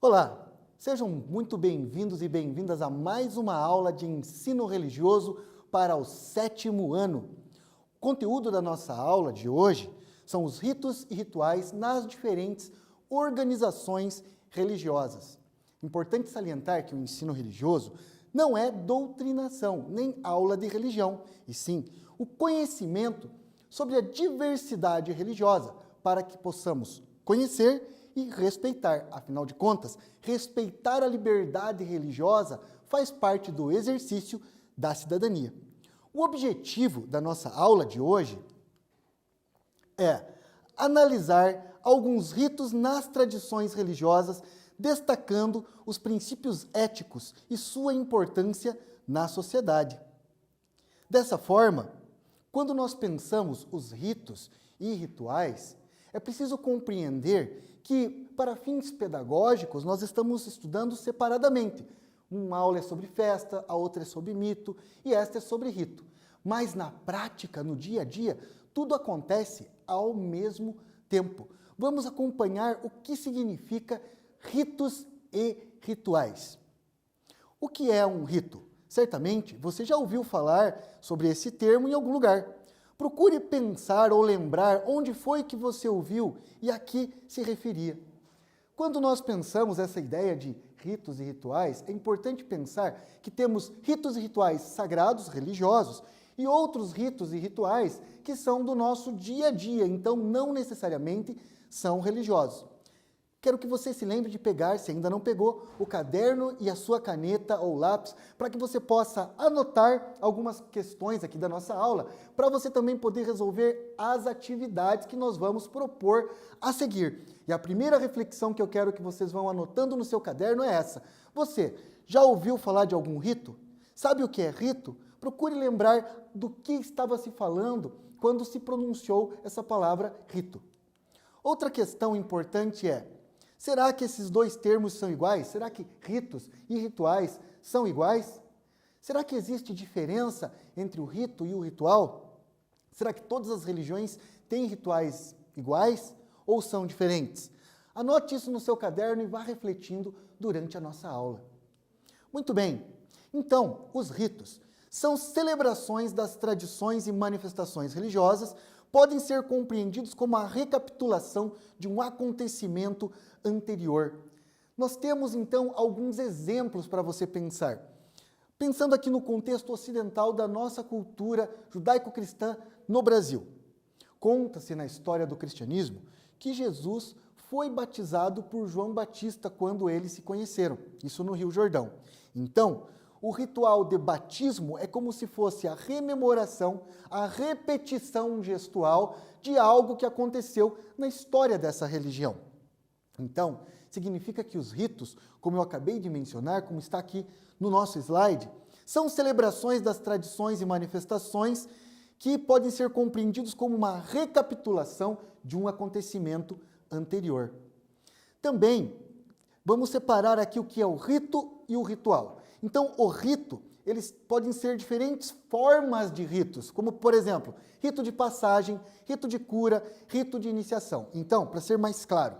Olá, sejam muito bem-vindos e bem-vindas a mais uma aula de ensino religioso para o 7º ano. O conteúdo da nossa aula de hoje são os ritos e rituais nas diferentes organizações religiosas. Importante salientar que o ensino religioso não é doutrinação, nem aula de religião, e sim o conhecimento sobre a diversidade religiosa, para que possamos conhecer e respeitar. Afinal de contas, respeitar a liberdade religiosa faz parte do exercício da cidadania. O objetivo da nossa aula de hoje é analisar alguns ritos nas tradições religiosas, destacando os princípios éticos e sua importância na sociedade. Dessa forma, quando nós pensamos os ritos e rituais, é preciso compreender que, para fins pedagógicos, nós estamos estudando separadamente. Uma aula é sobre festa, a outra é sobre mito e esta é sobre rito. Mas na prática, no dia a dia, tudo acontece ao mesmo tempo. Vamos acompanhar o que significa ritos e rituais. O que é um rito? Certamente você já ouviu falar sobre esse termo em algum lugar. Procure pensar ou lembrar onde foi que você ouviu e a que se referia. Quando nós pensamos essa ideia de ritos e rituais, é importante pensar que temos ritos e rituais sagrados, religiosos, e outros ritos e rituais que são do nosso dia a dia, então não necessariamente são religiosos. Quero que você se lembre de pegar, se ainda não pegou, o caderno e a sua caneta ou lápis, para que você possa anotar algumas questões aqui da nossa aula, para você também poder resolver as atividades que nós vamos propor a seguir. E a primeira reflexão que eu quero que vocês vão anotando no seu caderno é essa. Você já ouviu falar de algum rito? Sabe o que é rito? Procure lembrar do que estava se falando quando se pronunciou essa palavra rito. Outra questão importante é: será que esses dois termos são iguais? Será que ritos e rituais são iguais? Será que existe diferença entre o rito e o ritual? Será que todas as religiões têm rituais iguais ou são diferentes? Anote isso no seu caderno e vá refletindo durante a nossa aula. Muito bem, então, os ritos são celebrações das tradições e manifestações religiosas, podem ser compreendidos como a recapitulação de um acontecimento anterior. Nós temos, então, alguns exemplos para você pensar. Pensando aqui no contexto ocidental da nossa cultura judaico-cristã no Brasil. Conta-se na história do cristianismo que Jesus foi batizado por João Batista quando eles se conheceram, isso no Rio Jordão. Então, o ritual de batismo é como se fosse a rememoração, a repetição gestual de algo que aconteceu na história dessa religião. Então, significa que os ritos, como eu acabei de mencionar, como está aqui no nosso slide, são celebrações das tradições e manifestações que podem ser compreendidos como uma recapitulação de um acontecimento anterior. Também, vamos separar aqui o que é o rito e o ritual. Então, o rito, eles podem ser diferentes formas de ritos, como, por exemplo, rito de passagem, rito de cura, rito de iniciação. Então, para ser mais claro,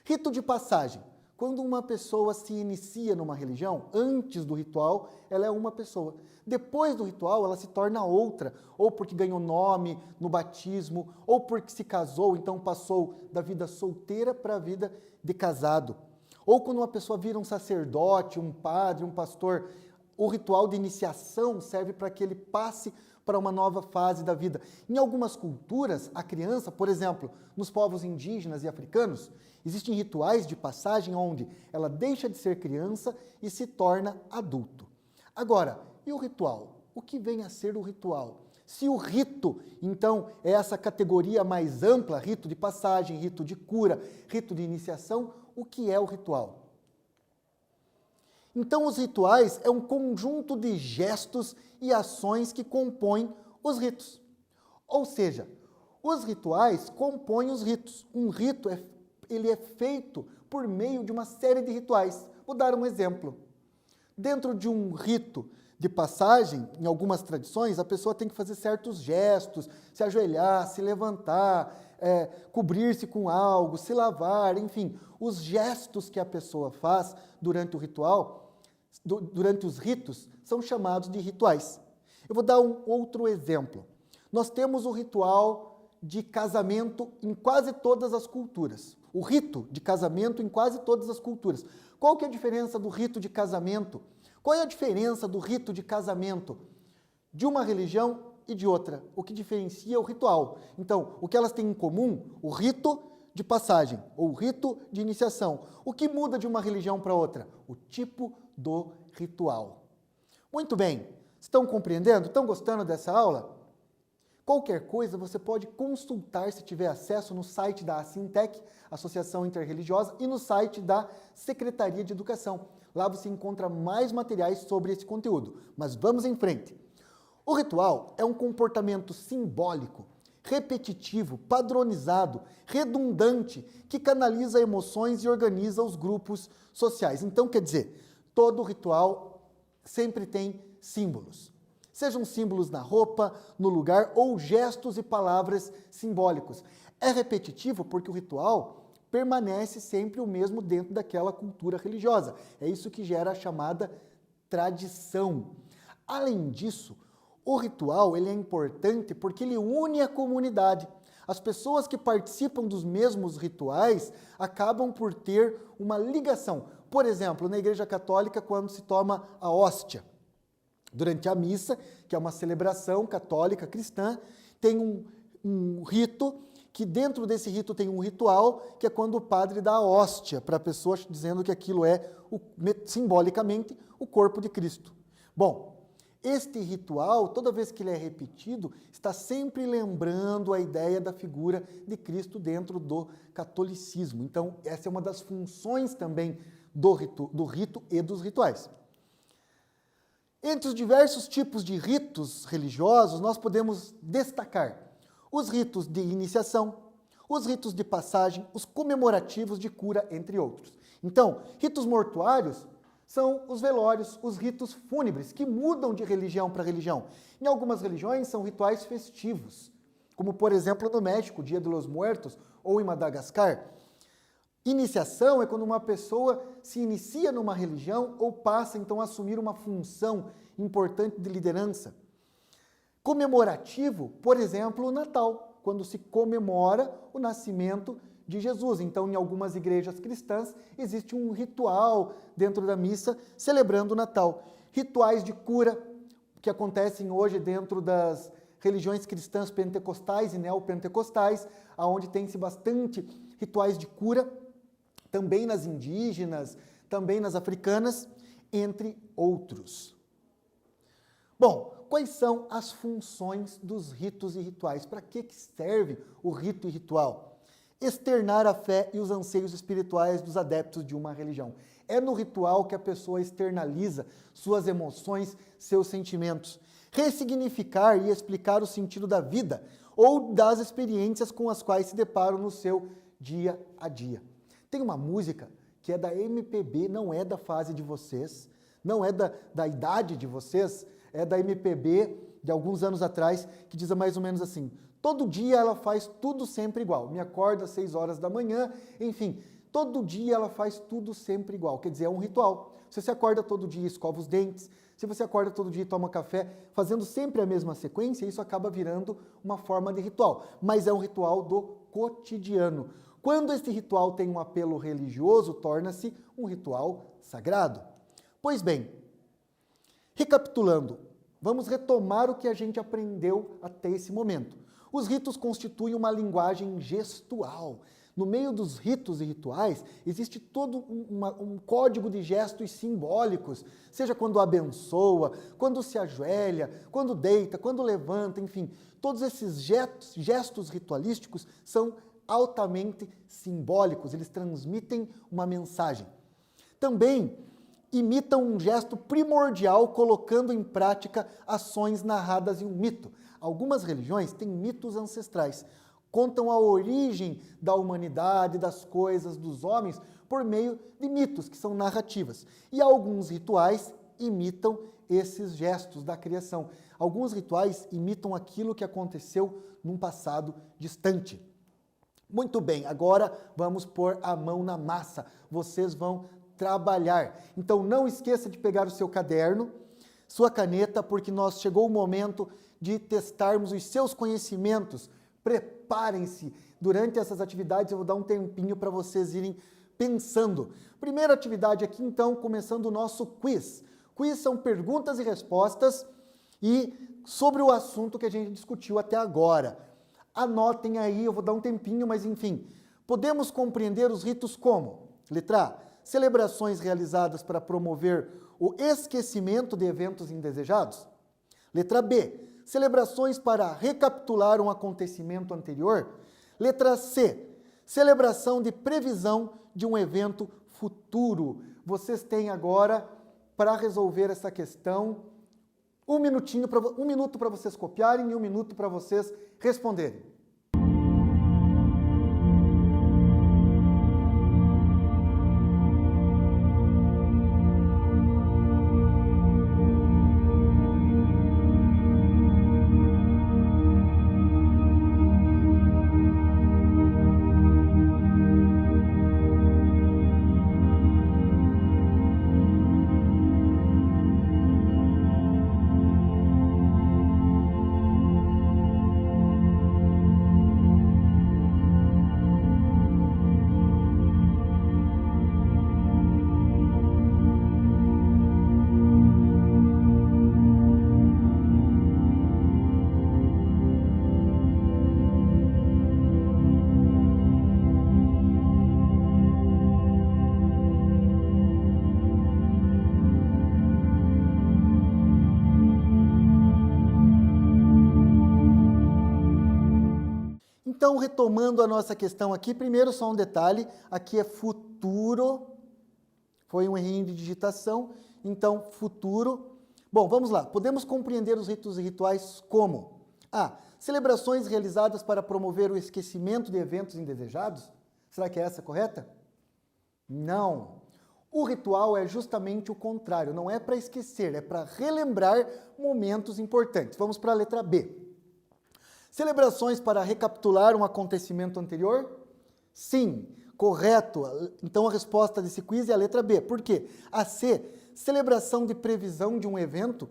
rito de passagem, quando uma pessoa se inicia numa religião, antes do ritual, ela é uma pessoa. Depois do ritual, ela se torna outra, ou porque ganhou nome no batismo, ou porque se casou, então passou da vida solteira para a vida de casado. Ou quando uma pessoa vira um sacerdote, um padre, um pastor, o ritual de iniciação serve para que ele passe para uma nova fase da vida. Em algumas culturas, a criança, por exemplo, nos povos indígenas e africanos, existem rituais de passagem onde ela deixa de ser criança e se torna adulto. Agora, e o ritual? O que vem a ser o ritual? Se o rito, então, é essa categoria mais ampla, rito de passagem, rito de cura, rito de iniciação, o que é o ritual? Então, os rituais é um conjunto de gestos e ações que compõem os ritos. Ou seja, os rituais compõem os ritos. Um rito, ele é feito por meio de uma série de rituais. Vou dar um exemplo. Dentro de um rito de passagem, em algumas tradições, a pessoa tem que fazer certos gestos, se ajoelhar, se levantar, cobrir-se com algo, se lavar, enfim, os gestos que a pessoa faz durante o ritual, durante os ritos, são chamados de rituais. Eu vou dar um outro exemplo. Nós temos o ritual de casamento em quase todas as culturas. O rito de casamento em quase todas as culturas. Qual que é a diferença do rito de casamento? Qual é a diferença do rito de casamento de uma religião e de outra? O que diferencia é o ritual. Então, o que elas têm em comum? O rito de passagem, ou o rito de iniciação. O que muda de uma religião para outra? O tipo do ritual. Muito bem, estão compreendendo? Estão gostando dessa aula? Qualquer coisa você pode consultar, se tiver acesso, no site da Assintec, Associação Interreligiosa, e no site da Secretaria de Educação. Lá você encontra mais materiais sobre esse conteúdo. Mas vamos em frente. O ritual é um comportamento simbólico, repetitivo, padronizado, redundante, que canaliza emoções e organiza os grupos sociais. Então, quer dizer, todo ritual sempre tem símbolos. Sejam símbolos na roupa, no lugar ou gestos e palavras simbólicos. É repetitivo porque o ritual permanece sempre o mesmo dentro daquela cultura religiosa. É isso que gera a chamada tradição. Além disso, o ritual ele é importante porque ele une a comunidade. As pessoas que participam dos mesmos rituais acabam por ter uma ligação. Por exemplo, na Igreja Católica, quando se toma a hóstia, durante a missa, que é uma celebração católica cristã, tem um rito, que dentro desse rito tem um ritual, que é quando o padre dá a hóstia para a pessoa, dizendo que aquilo é, simbolicamente, o corpo de Cristo. Bom, este ritual, toda vez que ele é repetido, está sempre lembrando a ideia da figura de Cristo dentro do catolicismo. Então, essa é uma das funções também do rito e dos rituais. Entre os diversos tipos de ritos religiosos, nós podemos destacar os ritos de iniciação, os ritos de passagem, os comemorativos de cura, entre outros. Então, ritos mortuários são os velórios, os ritos fúnebres, que mudam de religião para religião. Em algumas religiões são rituais festivos, como por exemplo no México, Dia de los Muertos, ou em Madagascar. Iniciação é quando uma pessoa se inicia numa religião ou passa então a assumir uma função importante de liderança. Comemorativo, por exemplo, o Natal, quando se comemora o nascimento de Jesus. Então, em algumas igrejas cristãs, existe um ritual dentro da missa celebrando o Natal. Rituais de cura, que acontecem hoje dentro das religiões cristãs pentecostais e neopentecostais, onde tem-se bastante rituais de cura, também nas indígenas, também nas africanas, entre outros. Bom, quais são as funções dos ritos e rituais? Para que serve o rito e ritual? Externar a fé e os anseios espirituais dos adeptos de uma religião. É no ritual que a pessoa externaliza suas emoções, seus sentimentos. Ressignificar e explicar o sentido da vida ou das experiências com as quais se deparam no seu dia a dia. Tem uma música que é da MPB, não é da fase de vocês, não é da idade de vocês, é da MPB de alguns anos atrás, que diz mais ou menos assim: todo dia ela faz tudo sempre igual, me acorda às 6 horas da manhã, enfim, todo dia ela faz tudo sempre igual, quer dizer, é um ritual. Se você acorda todo dia e escova os dentes, se você acorda todo dia e toma café, fazendo sempre a mesma sequência, isso acaba virando uma forma de ritual, mas é um ritual do cotidiano. Quando este ritual tem um apelo religioso, torna-se um ritual sagrado. Pois bem, recapitulando, vamos retomar o que a gente aprendeu até esse momento. Os ritos constituem uma linguagem gestual. No meio dos ritos e rituais, existe todo um código de gestos simbólicos, seja quando abençoa, quando se ajoelha, quando deita, quando levanta, enfim. Todos esses gestos ritualísticos são altamente simbólicos, eles transmitem uma mensagem. Também imitam um gesto primordial, colocando em prática ações narradas em um mito. Algumas religiões têm mitos ancestrais, contam a origem da humanidade, das coisas, dos homens, por meio de mitos, que são narrativas. E alguns rituais imitam esses gestos da criação. Alguns rituais imitam aquilo que aconteceu num passado distante. Muito bem, agora vamos pôr a mão na massa. Vocês vão trabalhar. Então não esqueça de pegar o seu caderno, sua caneta, porque chegou o momento de testarmos os seus conhecimentos. Preparem-se. Durante essas atividades eu vou dar um tempinho para vocês irem pensando. Primeira atividade aqui, então, começando o nosso quiz. Quiz são perguntas e respostas e sobre o assunto que a gente discutiu até agora. Anotem aí, eu vou dar um tempinho, mas enfim. Podemos compreender os ritos como? Letra A, celebrações realizadas para promover o esquecimento de eventos indesejados. Letra B, celebrações para recapitular um acontecimento anterior. Letra C, celebração de previsão de um evento futuro. Vocês têm agora, para resolver essa questão, um minuto para vocês copiarem e 1 minuto para vocês responderem. Então, retomando a nossa questão aqui, primeiro só um detalhe, aqui é futuro, foi um errinho de digitação, então futuro. Bom, vamos lá, podemos compreender os ritos e rituais como? A. Celebrações realizadas para promover o esquecimento de eventos indesejados? Será que é essa correta? Não. O ritual é justamente o contrário, não é para esquecer, é para relembrar momentos importantes. Vamos para a letra B. Celebrações para recapitular um acontecimento anterior? Sim, correto. Então a resposta desse quiz é a letra B. Por quê? A C, celebração de previsão de um evento.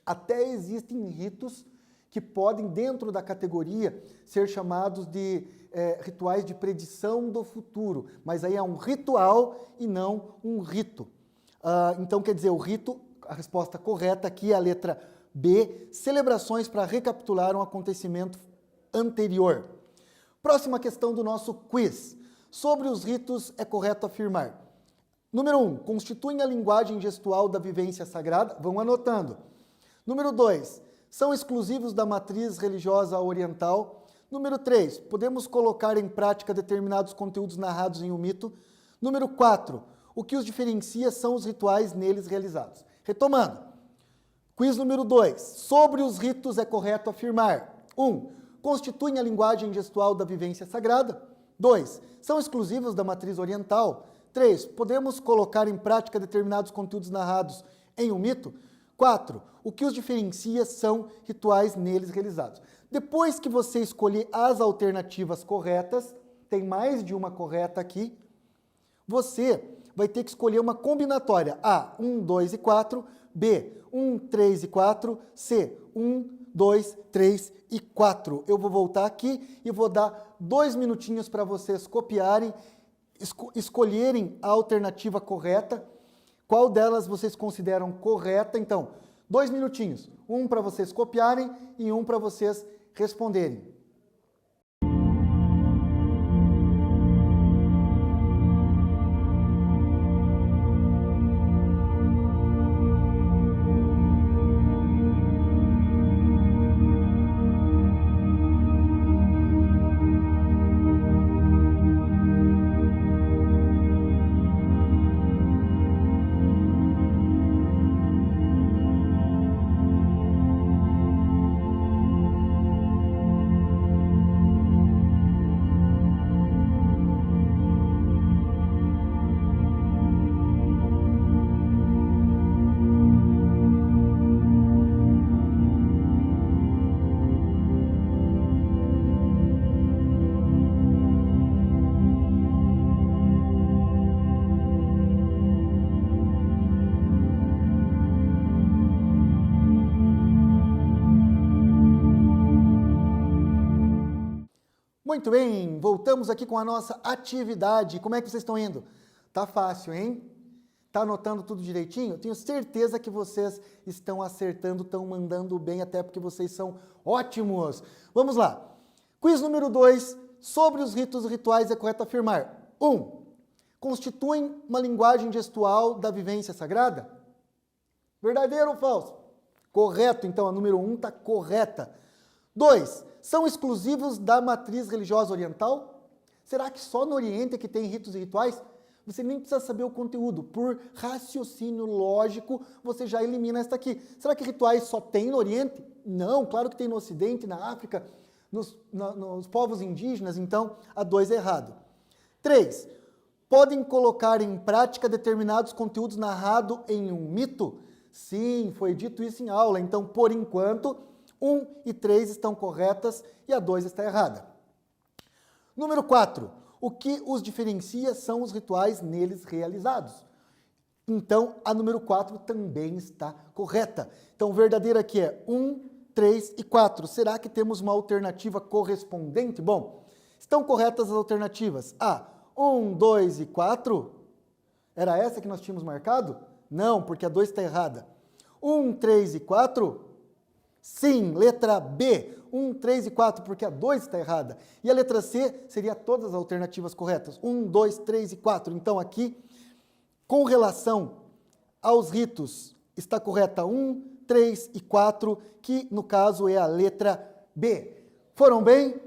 Até existem ritos que podem, dentro da categoria, ser chamados de rituais de predição do futuro. Mas aí é um ritual e não um rito. Então quer dizer, o rito, a resposta correta aqui é a letra B, celebrações para recapitular um acontecimento anterior. Próxima questão do nosso quiz. Sobre os ritos é correto afirmar. Número 1, constituem a linguagem gestual da vivência sagrada. Vão anotando. Número 2, são exclusivos da matriz religiosa oriental. Número 3, podemos colocar em prática determinados conteúdos narrados em um mito. Número 4, o que os diferencia são os rituais neles realizados. Retomando. Quiz número 2. Sobre os ritos é correto afirmar. 1. Constituem a linguagem gestual da vivência sagrada. 2. São exclusivos da matriz oriental. 3. Podemos colocar em prática determinados conteúdos narrados em um mito. 4. O que os diferencia são rituais neles realizados. Depois que você escolher as alternativas corretas, tem mais de uma correta aqui, você vai ter que escolher uma combinatória. A, 1, 2 e 4. B, 1, 3 e 4. C, 1, 2, 3 e 4. Eu vou voltar aqui e vou dar 2 minutinhos para vocês copiarem, escolherem a alternativa correta. Qual delas vocês consideram correta? Então, 2 minutinhos. Um para vocês copiarem e um para vocês responderem. Muito bem, voltamos aqui com a nossa atividade. Como é que vocês estão indo? Tá fácil, hein? Tá anotando tudo direitinho? Tenho certeza que vocês estão acertando, estão mandando bem, até porque vocês são ótimos. Vamos lá. Quiz número 2. Sobre os ritos e rituais é correto afirmar. 1. Constituem uma linguagem gestual da vivência sagrada? Verdadeiro ou falso? Correto, então a número 1 está correta. 2. São exclusivos da matriz religiosa oriental? Será que só no Oriente é que tem ritos e rituais? Você nem precisa saber o conteúdo. Por raciocínio lógico, você já elimina esta aqui. Será que rituais só tem no Oriente? Não, claro que tem no Ocidente, na África, nos povos indígenas, então a 2 é errado. 3. Podem colocar em prática determinados conteúdos narrados em um mito? Sim, foi dito isso em aula, então por enquanto 1 e 3 estão corretas e a 2 está errada. Número 4. O que os diferencia são os rituais neles realizados. Então, a número 4 também está correta. Então, o verdadeiro aqui é 1, 3 e 4. Será que temos uma alternativa correspondente? Bom, estão corretas as alternativas. A, 1, 2 e 4. Era essa que nós tínhamos marcado? Não, porque a 2 está errada. 1, 3 e 4? Sim, letra B, 1, 3 e 4, porque a 2 está errada. E a letra C seria todas as alternativas corretas, 1, 2, 3 e 4. Então aqui, com relação aos ritos, está correta 1, 3 e 4, que no caso é a letra B. Foram bem?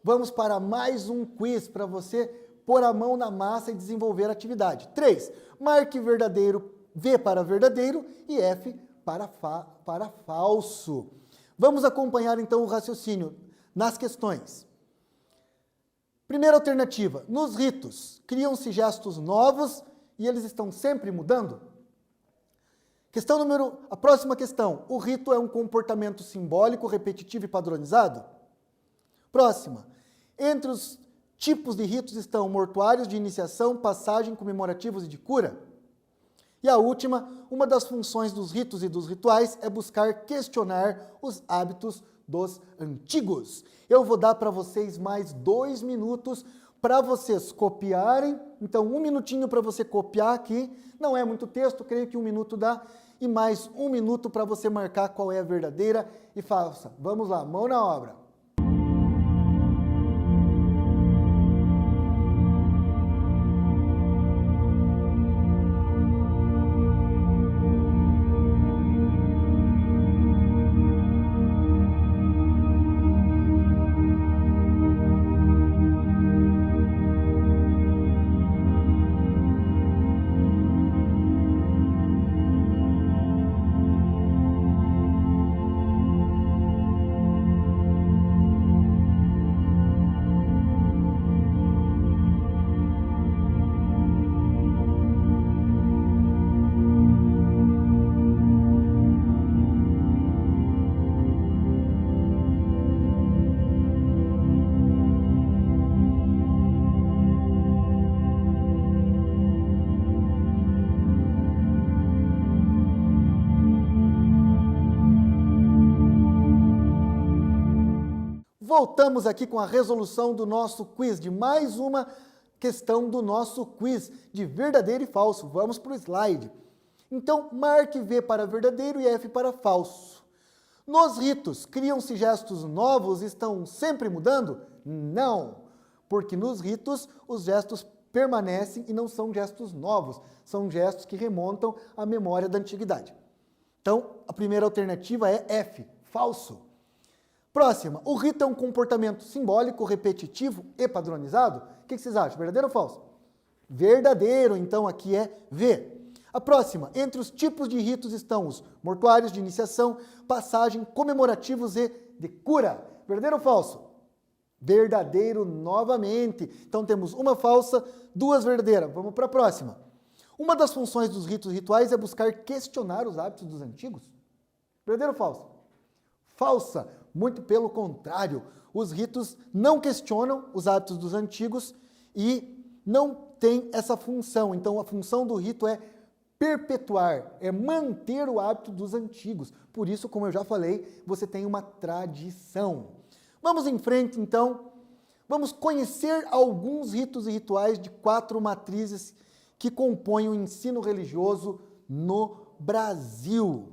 Vamos para mais um quiz para você pôr a mão na massa e desenvolver a atividade. 3. Marque verdadeiro, V para verdadeiro e F para falso. Vamos acompanhar então o raciocínio nas questões. Primeira alternativa, nos ritos, criam-se gestos novos e eles estão sempre mudando? A próxima questão, o rito é um comportamento simbólico, repetitivo e padronizado? Próxima, entre os tipos de ritos estão mortuários de iniciação, passagem, comemorativos e de cura? E a última, uma das funções dos ritos e dos rituais é buscar questionar os hábitos dos antigos. Eu vou dar para vocês mais 2 minutos para vocês copiarem. Então, 1 minutinho para você copiar aqui. Não é muito texto, creio que 1 minuto dá. E mais 1 minuto para você marcar qual é a verdadeira e falsa. Vamos lá, mão na obra. Voltamos aqui com a resolução do nosso quiz, de mais uma questão do nosso quiz de verdadeiro e falso. Vamos para o slide. Então, marque V para verdadeiro e F para falso. Nos ritos, criam-se gestos novos e estão sempre mudando? Não, porque nos ritos os gestos permanecem e não são gestos novos, são gestos que remontam à memória da antiguidade. Então, a primeira alternativa é F, falso. Próxima, o rito é um comportamento simbólico, repetitivo e padronizado? O que vocês acham, verdadeiro ou falso? Verdadeiro, então aqui é V. A próxima, entre os tipos de ritos estão os mortuários de iniciação, passagem, comemorativos e de cura. Verdadeiro ou falso? Verdadeiro novamente. Então temos uma falsa, 2 verdadeiras. Vamos para a próxima. Uma das funções dos ritos rituais é buscar questionar os hábitos dos antigos? Verdadeiro ou falso? Falsa. Muito pelo contrário, os ritos não questionam os hábitos dos antigos e não tem essa função. Então, a função do rito é perpetuar, é manter o hábito dos antigos. Por isso, como eu já falei, você tem uma tradição. Vamos em frente, então. Vamos conhecer alguns ritos e rituais de 4 matrizes que compõem o ensino religioso no Brasil.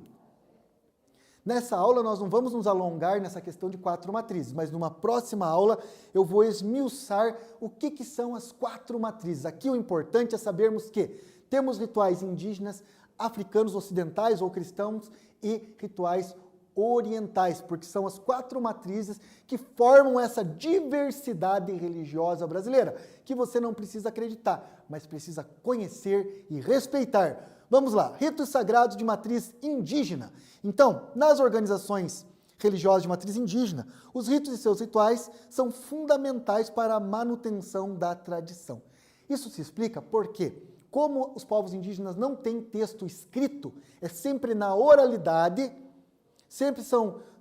Nessa aula nós não vamos nos alongar nessa questão de 4 matrizes, mas numa próxima aula eu vou esmiuçar o que são as 4 matrizes. Aqui o importante é sabermos que temos rituais indígenas, africanos, ocidentais ou cristãos e rituais orientais, porque são as 4 matrizes que formam essa diversidade religiosa brasileira, que você não precisa acreditar, mas precisa conhecer e respeitar. Vamos lá, ritos sagrados de matriz indígena. Então, nas organizações religiosas de matriz indígena, os ritos e seus rituais são fundamentais para a manutenção da tradição. Isso se explica porque, como os povos indígenas não têm texto escrito, é sempre na oralidade,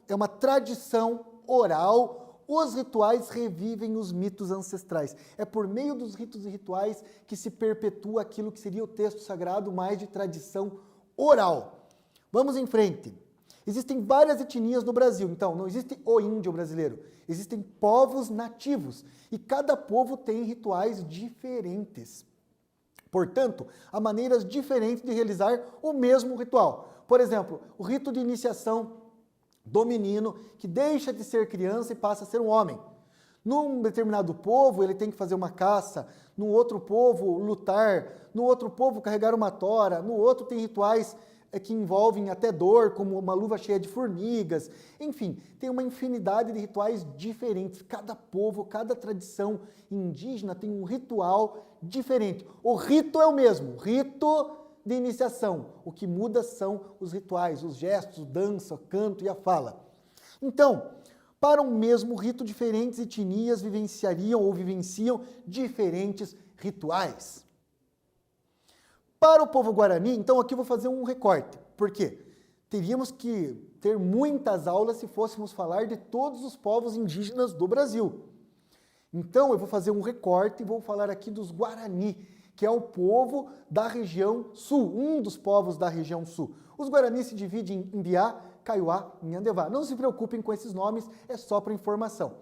é uma tradição oral, os rituais revivem os mitos ancestrais. É por meio dos ritos e rituais que se perpetua aquilo que seria o texto sagrado, mais de tradição oral. Vamos em frente. Existem várias etnias no Brasil, então não existe o índio brasileiro, existem povos nativos e cada povo tem rituais diferentes. Portanto, há maneiras diferentes de realizar o mesmo ritual. Por exemplo, o rito de iniciação do menino que deixa de ser criança e passa a ser um homem. Num determinado povo, ele tem que fazer uma caça, no outro povo, lutar, no outro povo, carregar uma tora, no outro tem rituais que envolvem até dor, como uma luva cheia de formigas. Enfim, tem uma infinidade de rituais diferentes. Cada povo, cada tradição indígena tem um ritual diferente. O rito é o mesmo, rito de iniciação. O que muda são os rituais, os gestos, dança, o canto e a fala. Então, para um mesmo rito, diferentes etnias vivenciariam ou vivenciam diferentes rituais. Para o povo Guarani, então aqui eu vou fazer um recorte. Por quê? Teríamos que ter muitas aulas se fôssemos falar de todos os povos indígenas do Brasil. Então eu vou fazer um recorte e vou falar aqui dos Guarani, que é o povo da região sul, um dos povos da região sul. Os Guarani se dividem em Mbiá, Kaiowá e Nhandevá. Não se preocupem com esses nomes, é só para informação.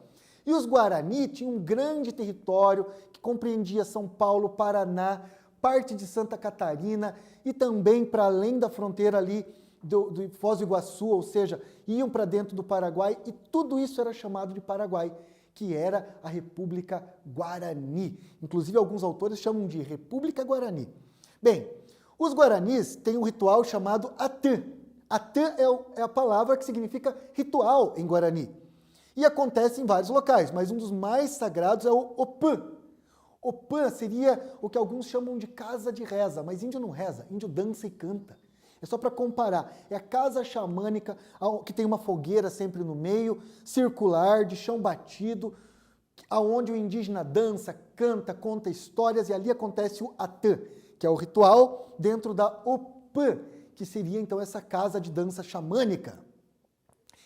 E os Guarani tinham um grande território que compreendia São Paulo, Paraná, parte de Santa Catarina e também para além da fronteira ali do Foz do Iguaçu, ou seja, iam para dentro do Paraguai e tudo isso era chamado de Paraguai, que era a República Guarani. Inclusive alguns autores chamam de República Guarani. Bem, os Guaranis têm um ritual chamado Atã. Atã é a palavra que significa ritual em Guarani. E acontece em vários locais, mas um dos mais sagrados é o Opã. Opã seria o que alguns chamam de casa de reza, mas índio não reza, índio dança e canta. É só para comparar, é a casa xamânica, que tem uma fogueira sempre no meio, circular, de chão batido, aonde o indígena dança, canta, conta histórias, e ali acontece o Atã, que é o ritual dentro da Opã, que seria então essa casa de dança xamânica.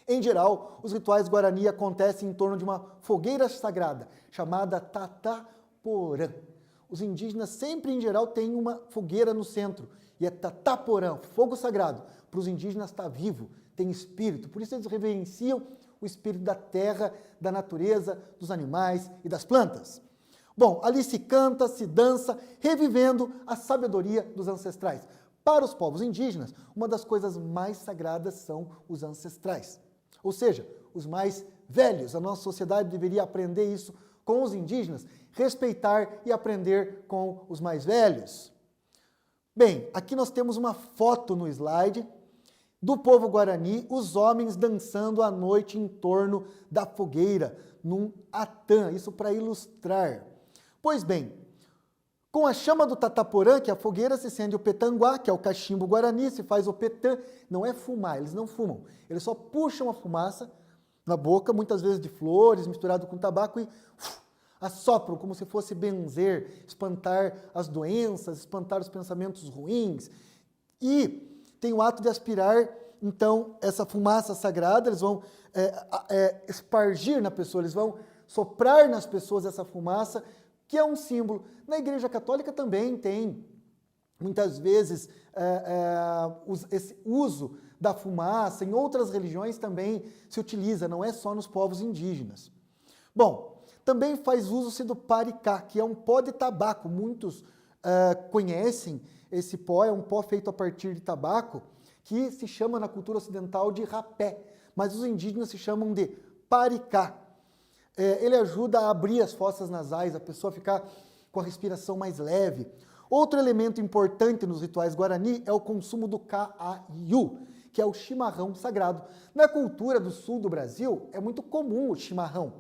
Em geral, os rituais Guarani acontecem em torno de uma fogueira sagrada, chamada Tataporã. Os indígenas sempre, em geral, têm uma fogueira no centro, e é Tataporã, fogo sagrado. Para os indígenas está vivo, tem espírito, por isso eles reverenciam o espírito da terra, da natureza, dos animais e das plantas. Bom, ali se canta, se dança, revivendo a sabedoria dos ancestrais. Para os povos indígenas, uma das coisas mais sagradas são os ancestrais, ou seja, os mais velhos. A nossa sociedade deveria aprender isso com os indígenas, respeitar e aprender com os mais velhos. Bem, aqui nós temos uma foto no slide do povo Guarani, os homens dançando à noite em torno da fogueira, num atã, isso para ilustrar. Pois bem, com a chama do Tataporã, que é a fogueira, se acende o petanguá, que é o cachimbo guarani, se faz o petã, não é fumar, eles não fumam, eles só puxam a fumaça na boca, muitas vezes de flores, misturado com tabaco e assopram como se fosse benzer, espantar as doenças, espantar os pensamentos ruins. E tem o ato de aspirar, então, essa fumaça sagrada, eles vão espargir na pessoa, eles vão soprar nas pessoas essa fumaça, que é um símbolo. Na Igreja Católica também tem, muitas vezes, esse uso da fumaça, em outras religiões também se utiliza, não é só nos povos indígenas. Bom, também faz uso-se do paricá, que é um pó de tabaco. Muitos conhecem esse pó, é um pó feito a partir de tabaco, que se chama na cultura ocidental de rapé, mas os indígenas se chamam de paricá. Ele ajuda a abrir as fossas nasais, a pessoa ficar com a respiração mais leve. Outro elemento importante nos rituais guarani é o consumo do caiu, que é o chimarrão sagrado. Na cultura do sul do Brasil, é muito comum o chimarrão,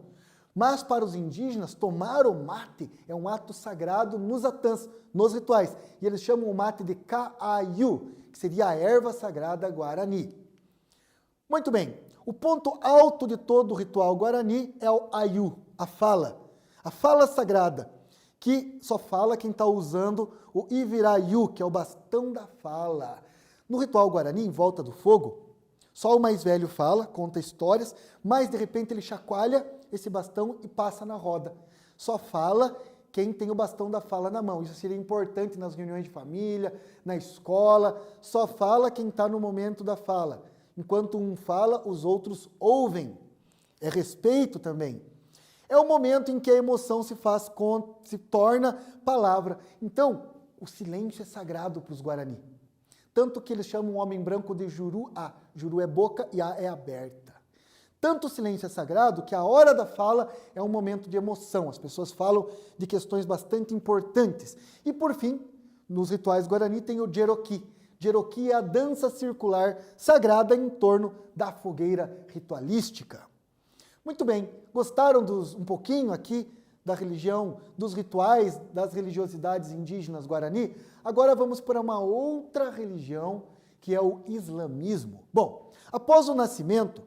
mas para os indígenas, tomar o mate é um ato sagrado nos atãs, nos rituais, e eles chamam o mate de caiu, que seria a erva sagrada guarani. Muito bem, o ponto alto de todo o ritual guarani é o aiu, a fala sagrada, que só fala quem está usando o iviraiu, que é o bastão da fala. No ritual guarani, em volta do fogo, só o mais velho fala, conta histórias, mas de repente ele chacoalha esse bastão e passa na roda. Só fala quem tem o bastão da fala na mão. Isso seria importante nas reuniões de família, na escola. Só fala quem está no momento da fala. Enquanto um fala, os outros ouvem. É respeito também. É o momento em que a emoção se torna palavra. Então, o silêncio é sagrado para os Guarani. Tanto que eles chamam o homem branco de Juru-A. Juru é boca e A é aberta. Tanto o silêncio é sagrado que a hora da fala é um momento de emoção. As pessoas falam de questões bastante importantes. E por fim, nos rituais Guarani tem o Jeroqui. Jeroqui é a dança circular sagrada em torno da fogueira ritualística. Muito bem, gostaram um pouquinho aqui da religião, dos rituais, das religiosidades indígenas Guarani? Agora vamos para uma outra religião, que é o islamismo. Bom, após o nascimento,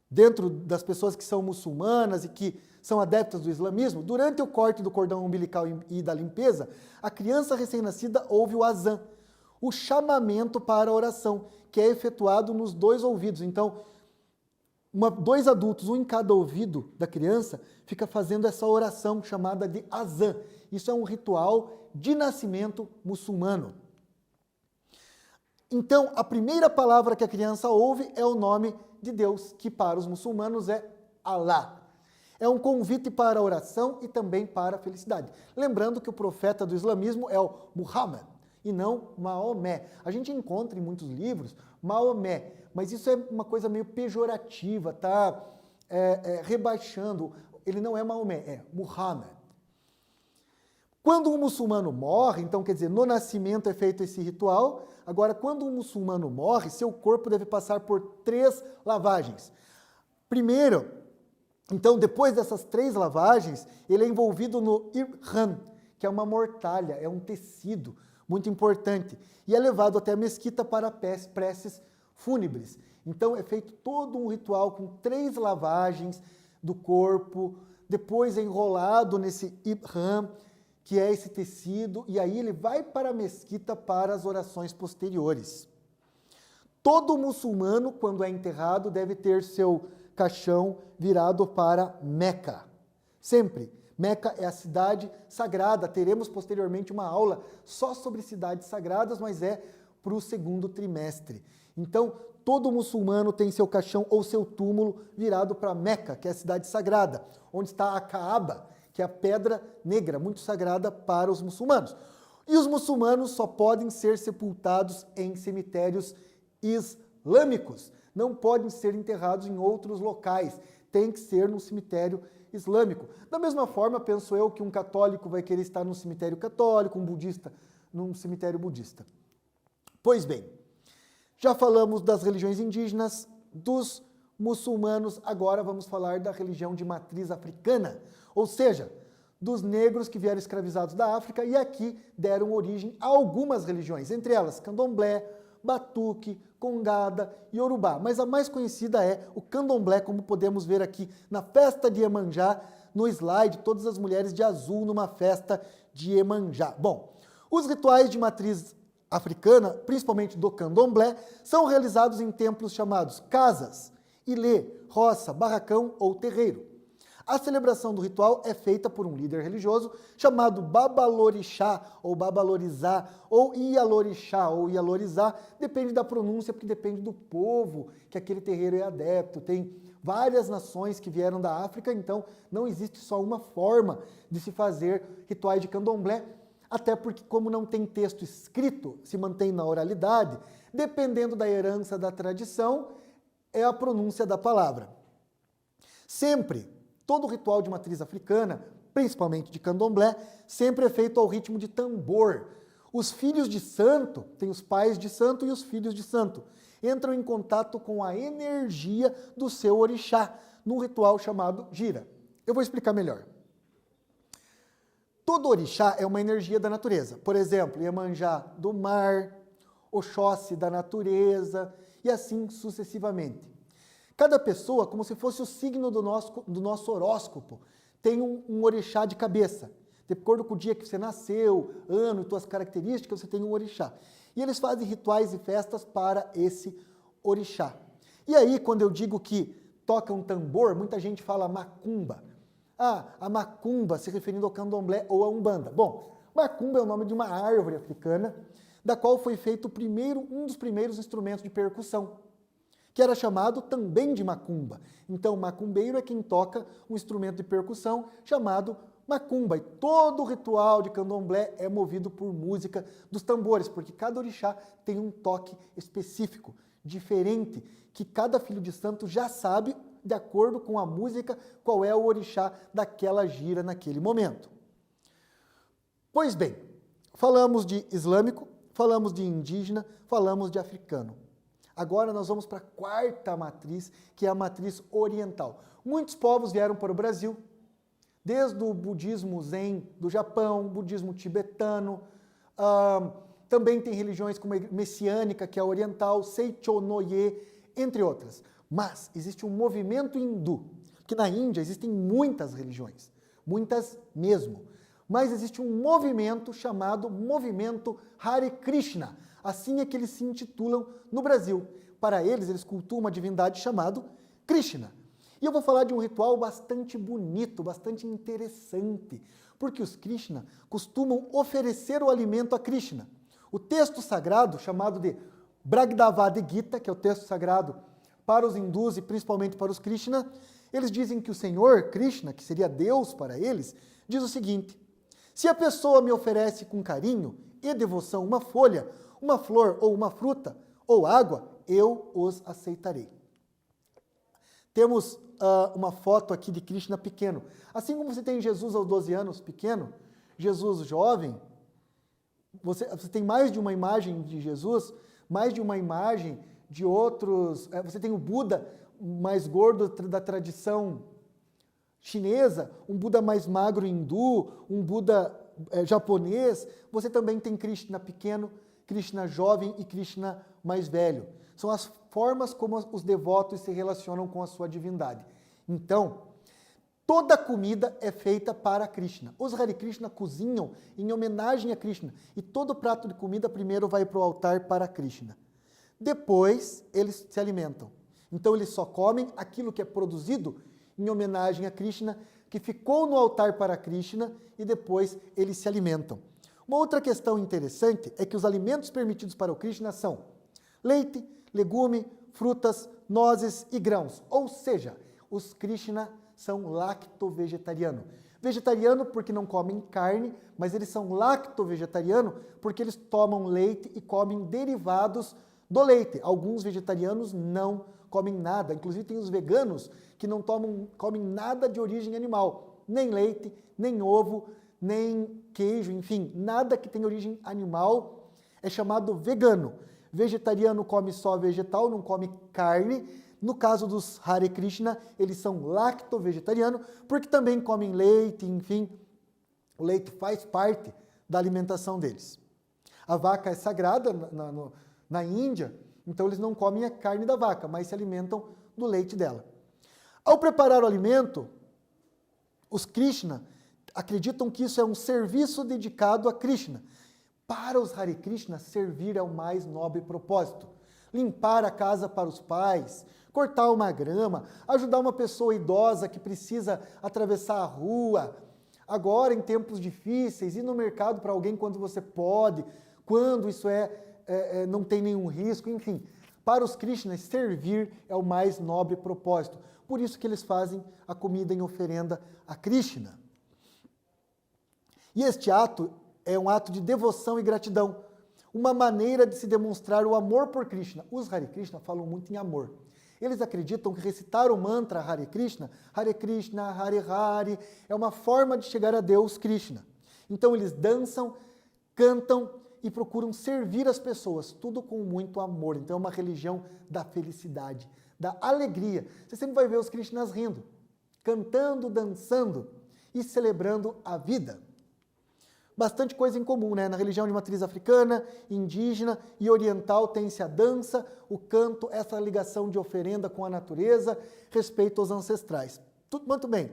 dentro das pessoas que são muçulmanas e que são adeptas do islamismo, durante o corte do cordão umbilical e da limpeza, a criança recém-nascida ouve o azan, o chamamento para a oração, que é efetuado nos 2 ouvidos. Então, 2 adultos, um em cada ouvido da criança, fica fazendo essa oração chamada de azan. Isso é um ritual de nascimento muçulmano. Então, a primeira palavra que a criança ouve é o nome de Deus, que para os muçulmanos é Allah. É um convite para a oração e também para a felicidade. Lembrando que o profeta do islamismo é o Muhammad e não Maomé. A gente encontra em muitos livros Maomé, mas isso é uma coisa meio pejorativa, tá rebaixando. Ele não é Maomé, é Muhammad. Quando um muçulmano morre, então quer dizer, no nascimento é feito esse ritual. Agora, quando um muçulmano morre, seu corpo deve passar por 3 lavagens. Primeiro, então depois dessas 3 lavagens, ele é envolvido no ihram, que é uma mortalha, é um tecido muito importante, e é levado até a mesquita para preces fúnebres. Então é feito todo um ritual com 3 lavagens do corpo, depois é enrolado nesse ihram, que é esse tecido, e aí ele vai para a mesquita para as orações posteriores. Todo muçulmano, quando é enterrado, deve ter seu caixão virado para Meca. Sempre. Meca é a cidade sagrada. Teremos posteriormente uma aula só sobre cidades sagradas, mas é para o 2º trimestre. Então, todo muçulmano tem seu caixão ou seu túmulo virado para Meca, que é a cidade sagrada, onde está a Kaaba, que é a pedra negra, muito sagrada para os muçulmanos. E os muçulmanos só podem ser sepultados em cemitérios islâmicos. Não podem ser enterrados em outros locais. Tem que ser no cemitério islâmico. Da mesma forma, penso eu, que um católico vai querer estar num cemitério católico, um budista num cemitério budista. Pois bem, já falamos das religiões indígenas, dos muçulmanos, agora vamos falar da religião de matriz africana, ou seja, dos negros que vieram escravizados da África e aqui deram origem a algumas religiões, entre elas candomblé, batuque, congada e yorubá. Mas a mais conhecida é o candomblé, como podemos ver aqui na festa de Iemanjá, no slide, todas as mulheres de azul numa festa de Iemanjá. Bom, os rituais de matriz africana, principalmente do candomblé, são realizados em templos chamados casas, ilê, roça, barracão ou terreiro. A celebração do ritual é feita por um líder religioso chamado Babalorixá, ou Babalorizá, ou Ialorixá, ou Ialorizá, depende da pronúncia, porque depende do povo que aquele terreiro é adepto. Tem várias nações que vieram da África, então não existe só uma forma de se fazer rituais de candomblé, até porque como não tem texto escrito, se mantém na oralidade, dependendo da herança da tradição, é a pronúncia da palavra. Sempre, todo ritual de matriz africana, principalmente de candomblé, sempre é feito ao ritmo de tambor. Os filhos de santo, tem os pais de santo e os filhos de santo, entram em contato com a energia do seu orixá, num ritual chamado gira. Eu vou explicar melhor. Todo orixá é uma energia da natureza. Por exemplo, Iemanjá do mar, Oxóssi da natureza e assim sucessivamente. Cada pessoa, como se fosse o signo do nosso horóscopo, tem um orixá de cabeça. De acordo com o dia que você nasceu, ano e suas características, você tem um orixá. E eles fazem rituais e festas para esse orixá. E aí, quando eu digo que toca um tambor, muita gente fala macumba. Ah, a macumba se referindo ao candomblé ou à umbanda. Bom, macumba é o nome de uma árvore africana, da qual foi feito um dos primeiros instrumentos de percussão, que era chamado também de macumba. Então, macumbeiro é quem toca um instrumento de percussão chamado macumba. E todo o ritual de candomblé é movido por música dos tambores, porque cada orixá tem um toque específico, diferente, que cada filho de santo já sabe, de acordo com a música, qual é o orixá daquela gira naquele momento. Pois bem, falamos de islâmico, falamos de indígena, falamos de africano. Agora nós vamos para a quarta matriz, que é a matriz oriental. Muitos povos vieram para o Brasil, desde o budismo zen do Japão, budismo tibetano, também tem religiões como a messiânica, que é a oriental, Seichonoye, entre outras. Mas existe um movimento hindu, que na Índia existem muitas religiões, muitas mesmo. Mas existe um movimento chamado Movimento Hare Krishna, assim é que eles se intitulam no Brasil. Para eles cultuam uma divindade chamada Krishna. E eu vou falar de um ritual bastante bonito, bastante interessante, porque os Krishna costumam oferecer o alimento a Krishna. O texto sagrado, chamado de Bhagavad Gita, que é o texto sagrado para os hindus e principalmente para os Krishna, eles dizem que o Senhor, Krishna, que seria Deus para eles, diz o seguinte: se a pessoa me oferece com carinho e devoção uma folha, uma flor ou uma fruta ou água, eu os aceitarei. Temos uma foto aqui de Krishna pequeno. Assim como você tem Jesus aos 12 anos pequeno, Jesus jovem, você tem mais de uma imagem de Jesus, mais de uma imagem de outros. Você tem o Buda mais gordo da tradição chinesa, um Buda mais magro hindu, um Buda japonês. Você também tem Krishna pequeno, Krishna jovem e Krishna mais velho. São as formas como os devotos se relacionam com a sua divindade. Então, toda comida é feita para Krishna. Os Hare Krishna cozinham em homenagem a Krishna. E todo prato de comida primeiro vai para o altar para Krishna. Depois, eles se alimentam. Então, eles só comem aquilo que é produzido em homenagem a Krishna, que ficou no altar para Krishna, e depois eles se alimentam. Uma outra questão interessante é que os alimentos permitidos para o Krishna são leite, legume, frutas, nozes e grãos. Ou seja, os Krishna são lacto-vegetariano. Vegetariano porque não comem carne, mas eles são lacto-vegetariano porque eles tomam leite e comem derivados do leite. Alguns vegetarianos não comem nada, inclusive tem os veganos que não comem nada de origem animal, nem leite, nem ovo, nem queijo, enfim, nada que tenha origem animal é chamado vegano. Vegetariano come só vegetal, não come carne. No caso dos Hare Krishna, eles são lacto-vegetarianos, porque também comem leite, enfim, o leite faz parte da alimentação deles. A vaca é sagrada na Índia, então eles não comem a carne da vaca, mas se alimentam do leite dela. Ao preparar o alimento, os Krishna acreditam que isso é um serviço dedicado a Krishna. Para os Hare Krishna, servir é o mais nobre propósito. Limpar a casa para os pais, cortar uma grama, ajudar uma pessoa idosa que precisa atravessar a rua, agora em tempos difíceis, ir no mercado para alguém quando você pode, quando isso não tem nenhum risco, enfim. Para os Krishnas, servir é o mais nobre propósito. Por isso que eles fazem a comida em oferenda a Krishna. E este ato é um ato de devoção e gratidão, uma maneira de se demonstrar o amor por Krishna. Os Hare Krishna falam muito em amor. Eles acreditam que recitar o mantra Hare Krishna, Hare Hare, é uma forma de chegar a Deus Krishna. Então eles dançam, cantam e procuram servir as pessoas, tudo com muito amor. Então é uma religião da felicidade, da alegria. Você sempre vai ver os Krishnas rindo, cantando, dançando e celebrando a vida. Bastante coisa em comum, né? Na religião de matriz africana, indígena e oriental tem-se a dança, o canto, essa ligação de oferenda com a natureza, respeito aos ancestrais. Muito bem.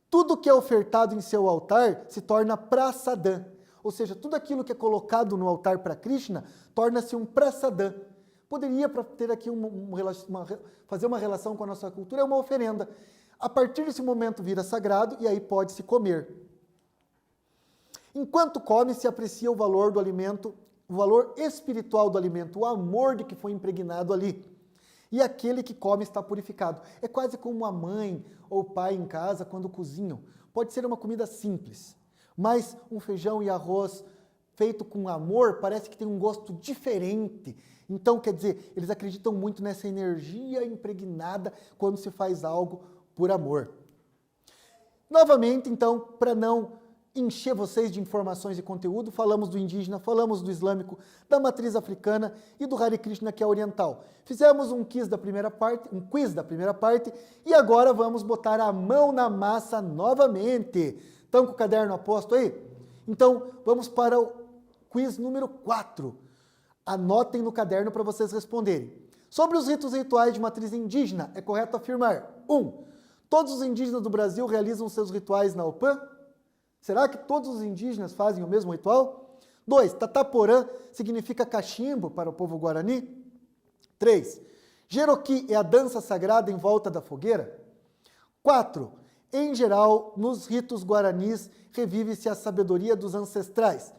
Tudo que é ofertado em seu altar se torna prasadam, ou seja, tudo aquilo que é colocado no altar para Krishna torna-se um prasadam. Poderia, para ter aqui fazer uma relação com a nossa cultura, é uma oferenda. A partir desse momento vira sagrado e aí pode-se comer. Enquanto come, se aprecia o valor do alimento, o valor espiritual do alimento, o amor de que foi impregnado ali. E aquele que come está purificado. É quase como a mãe ou o pai em casa quando cozinham. Pode ser uma comida simples, mas um feijão e arroz feito com amor parece que tem um gosto diferente. Então, quer dizer, eles acreditam muito nessa energia impregnada quando se faz algo por amor. Novamente, então, para não encher vocês de informações e conteúdo, falamos do indígena, falamos do islâmico, da matriz africana e do Hare Krishna, que é oriental. Fizemos um quiz da primeira parte, e agora vamos botar a mão na massa novamente. Estão com o caderno aposto aí? Então, vamos para o quiz número 4. Anotem no caderno para vocês responderem. Sobre os ritos e rituais de matriz indígena, é correto afirmar: 1. Todos os indígenas do Brasil realizam seus rituais na OPAN? Será que todos os indígenas fazem o mesmo ritual? 2. Tataporã significa cachimbo para o povo guarani? 3. Jeroqui é a dança sagrada em volta da fogueira? 4. Em geral, nos ritos guaranis, revive-se a sabedoria dos ancestrais.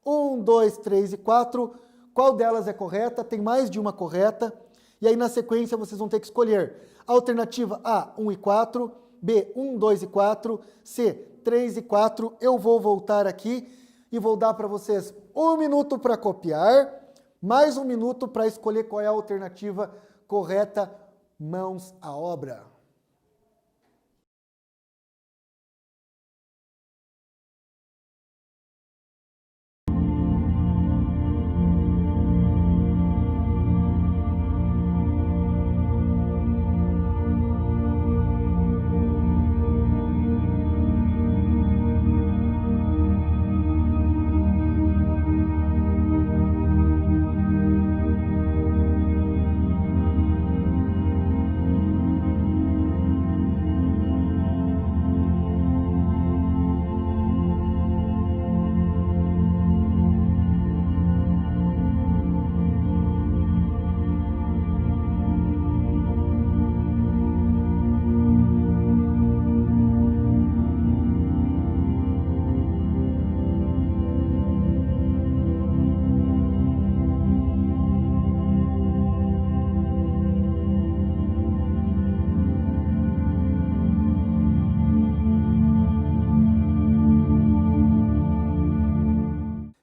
1, 2, 3 e 4. Qual delas é correta? Tem mais de uma correta. E aí, na sequência, vocês vão ter que escolher. Alternativa A, 1 e 4. B, 1, 2 e 4. C, 3 e 4, eu vou voltar aqui e vou dar para vocês 1 minuto para copiar, mais 1 minuto para escolher qual é a alternativa correta. Mãos à obra.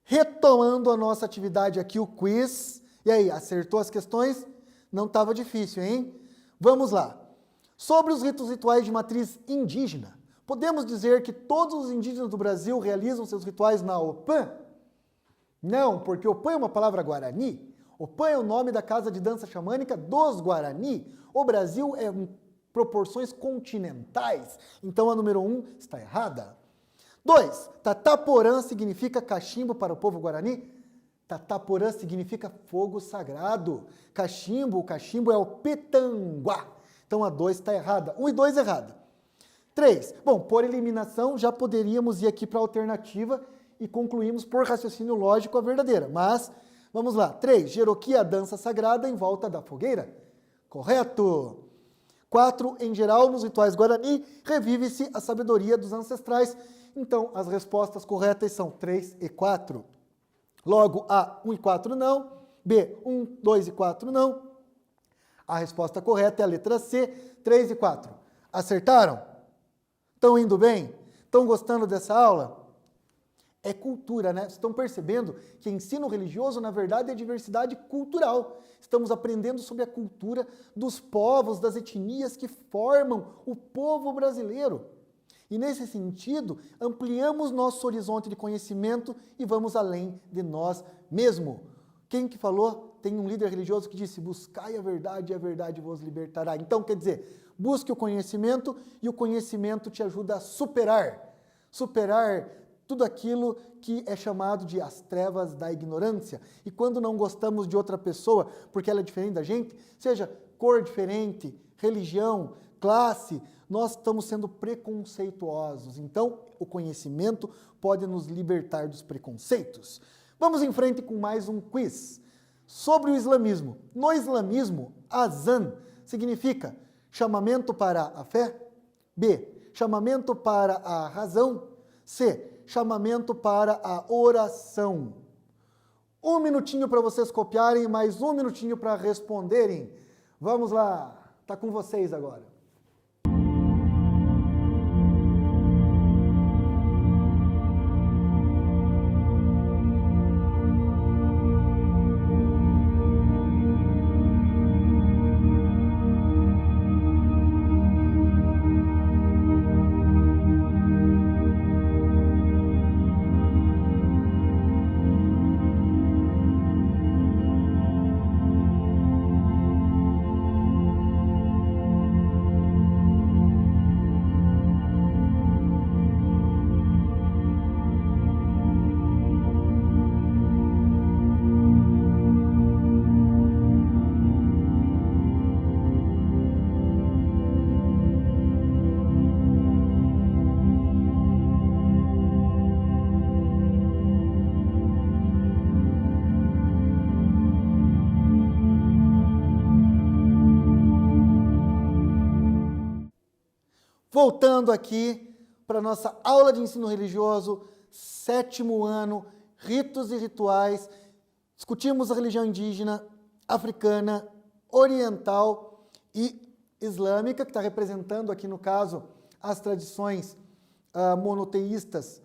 Retomando a nossa atividade aqui, o quiz. E aí, acertou as questões? Não estava difícil, hein? Vamos lá. Sobre os ritos rituais de matriz indígena, podemos dizer que todos os indígenas do Brasil realizam seus rituais na OPAN? Não, porque OPAN é uma palavra guarani. OPAN é o nome da casa de dança xamânica dos Guarani. O Brasil é em proporções continentais. Então a número 1 está errada. 2. Tataporã significa cachimbo para o povo guarani? Tataporã significa fogo sagrado. O cachimbo é o petanguá. Então a 2 está errada. 1 e 2 errada. 3. Bom, por eliminação já poderíamos ir aqui para a alternativa e concluímos por raciocínio lógico a verdadeira. Mas, vamos lá. 3. Jeroqui é a dança sagrada em volta da fogueira? Correto. 4, em geral, nos rituais Guarani, revive-se a sabedoria dos ancestrais. Então, as respostas corretas são 3 e 4. Logo, A, 1 e 4 não. B, 1, 2 e 4 não. A resposta correta é a letra C, 3 e 4. Acertaram? Estão indo bem? Estão gostando dessa aula? É cultura, né? Vocês estão percebendo que ensino religioso, na verdade, é diversidade cultural. Estamos aprendendo sobre a cultura dos povos, das etnias que formam o povo brasileiro. E nesse sentido, ampliamos nosso horizonte de conhecimento e vamos além de nós mesmos. Quem que falou? Tem um líder religioso que disse, buscai a verdade e a verdade vos libertará. Então, quer dizer, busque o conhecimento e o conhecimento te ajuda a superar tudo aquilo que é chamado de as trevas da ignorância. E quando não gostamos de outra pessoa porque ela é diferente da gente, seja cor diferente, religião, classe, nós estamos sendo preconceituosos. Então, o conhecimento pode nos libertar dos preconceitos. Vamos em frente com mais um quiz sobre o islamismo. No islamismo, azan significa chamamento para a fé. B, chamamento para a razão. C, chamamento para a oração. Um minutinho para vocês copiarem, mais um minutinho para responderem. Vamos lá, está com vocês agora. Voltando aqui para a nossa aula de ensino religioso, 7º ano, ritos e rituais. Discutimos a religião indígena, africana, oriental e islâmica, que está representando aqui no caso as tradições monoteístas,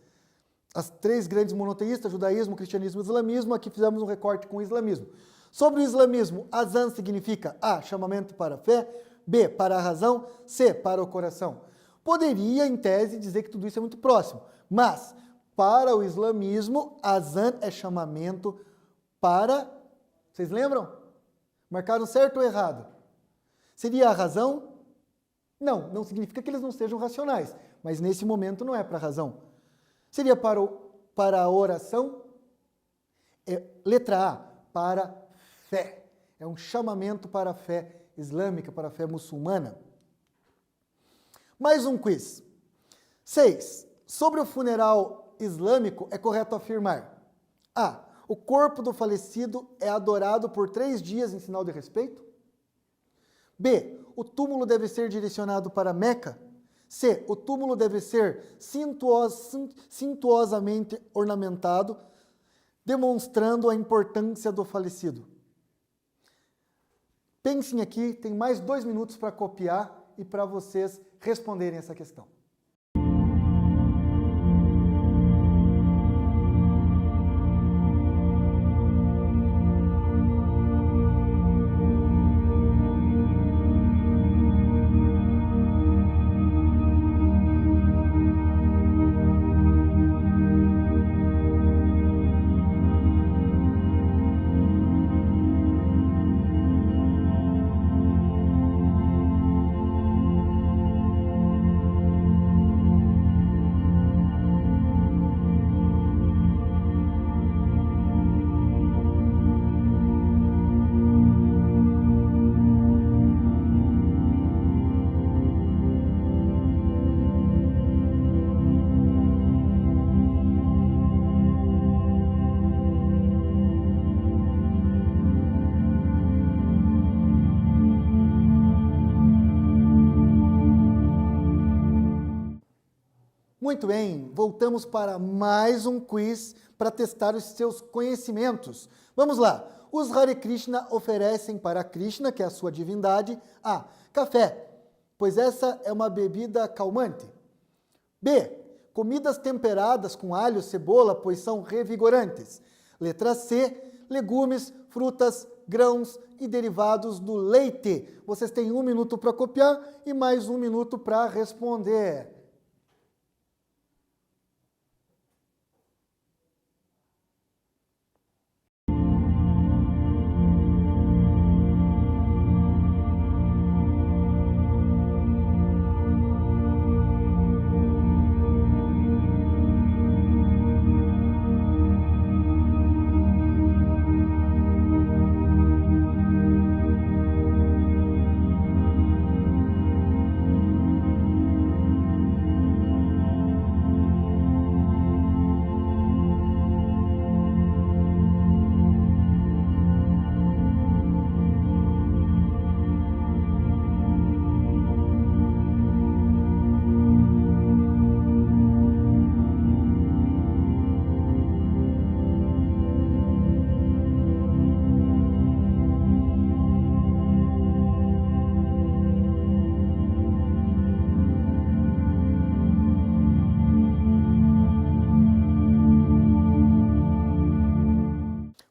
as 3 grandes monoteístas, judaísmo, cristianismo e islamismo. Aqui fizemos um recorte com o islamismo. Sobre o islamismo, azan significa A, chamamento para a fé, B, para a razão, C, para o coração. Poderia, em tese, dizer que tudo isso é muito próximo, mas para o islamismo, azan é chamamento para... Vocês lembram? Marcaram certo ou errado? Seria a razão? Não, não significa que eles não sejam racionais, mas nesse momento não é para a razão. Seria para a oração? Letra A, para fé. É um chamamento para a fé islâmica, para a fé muçulmana. Mais um quiz. 6. Sobre o funeral islâmico, é correto afirmar: A. O corpo do falecido é adorado por 3 dias em sinal de respeito. B. O túmulo deve ser direcionado para Meca. C. O túmulo deve ser suntuosamente ornamentado, demonstrando a importância do falecido. Pensem aqui, tem mais 2 minutos para copiar e para vocês responderem essa questão. Muito bem, voltamos para mais um quiz para testar os seus conhecimentos. Vamos lá. Os Hare Krishna oferecem para Krishna, que é a sua divindade, A. Café, pois essa é uma bebida calmante. B. Comidas temperadas com alho, cebola, pois são revigorantes. Letra C. Legumes, frutas, grãos e derivados do leite. Vocês têm 1 minuto para copiar e mais 1 minuto para responder.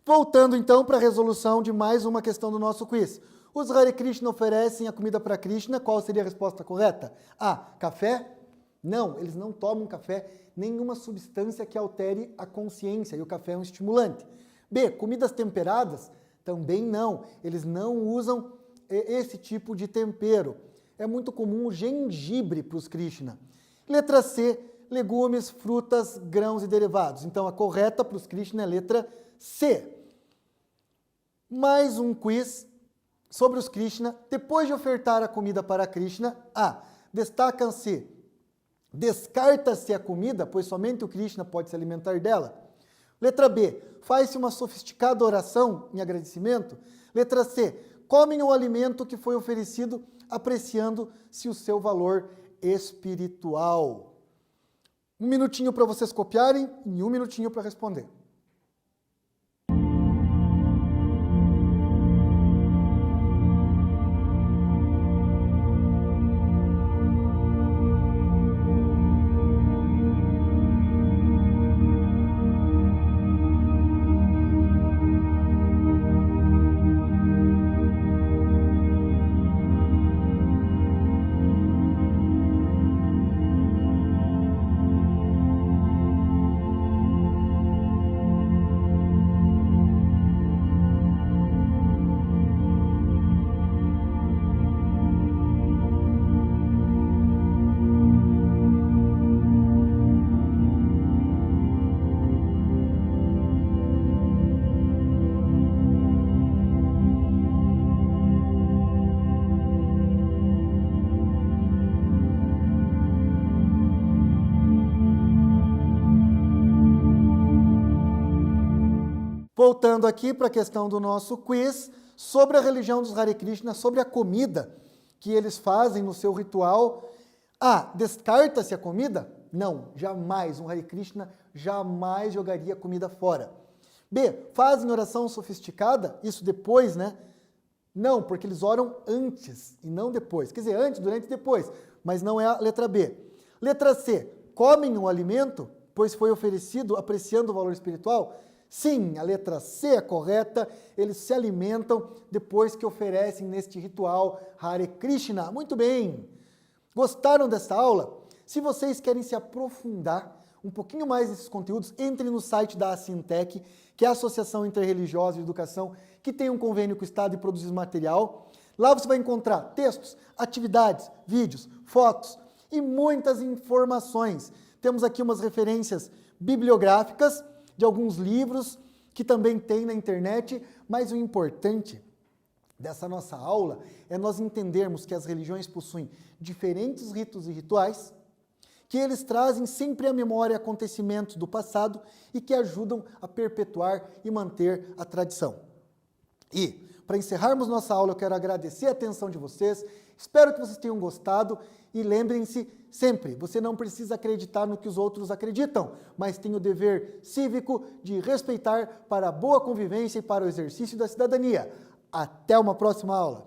Voltando então para a resolução de mais uma questão do nosso quiz. Os Hare Krishna oferecem a comida para Krishna, qual seria a resposta correta? A. Café? Não, eles não tomam café, nenhuma substância que altere a consciência, e o café é um estimulante. B. Comidas temperadas? Também não, eles não usam esse tipo de tempero. É muito comum o gengibre para os Krishna. Letra C. Legumes, frutas, grãos e derivados. Então a correta para os Krishna é a letra C. Mais um quiz sobre os Krishna. Depois de ofertar a comida para Krishna, A. Descarta-se a comida, pois somente o Krishna pode se alimentar dela. Letra B. Faz-se uma sofisticada oração em agradecimento. Letra C. Comem o alimento que foi oferecido, apreciando-se o seu valor espiritual. 1 minutinho para vocês copiarem e 1 minutinho para responder. Voltando aqui para a questão do nosso quiz, sobre a religião dos Hare Krishna, sobre a comida que eles fazem no seu ritual. A. Descarta-se a comida? Não, jamais. Um Hare Krishna jamais jogaria comida fora. B. Fazem oração sofisticada? Isso depois, né? Não, porque eles oram antes e não depois. Quer dizer, antes, durante e depois, mas não é a letra B. Letra C. Comem o alimento, pois foi oferecido apreciando o valor espiritual? Sim, a letra C é correta, eles se alimentam depois que oferecem neste ritual Hare Krishna. Muito bem! Gostaram dessa aula? Se vocês querem se aprofundar um pouquinho mais nesses conteúdos, entre no site da Assintec, que é a Associação Interreligiosa de Educação, que tem um convênio com o Estado e produz material. Lá você vai encontrar textos, atividades, vídeos, fotos e muitas informações. Temos aqui umas referências bibliográficas de alguns livros que também tem na internet, mas o importante dessa nossa aula é nós entendermos que as religiões possuem diferentes ritos e rituais, que eles trazem sempre à memória acontecimentos do passado e que ajudam a perpetuar e manter a tradição. E, para encerrarmos nossa aula, eu quero agradecer a atenção de vocês Espero que vocês tenham gostado e lembrem-se sempre, você não precisa acreditar no que os outros acreditam, mas tem o dever cívico de respeitar para a boa convivência e para o exercício da cidadania. Até uma próxima aula!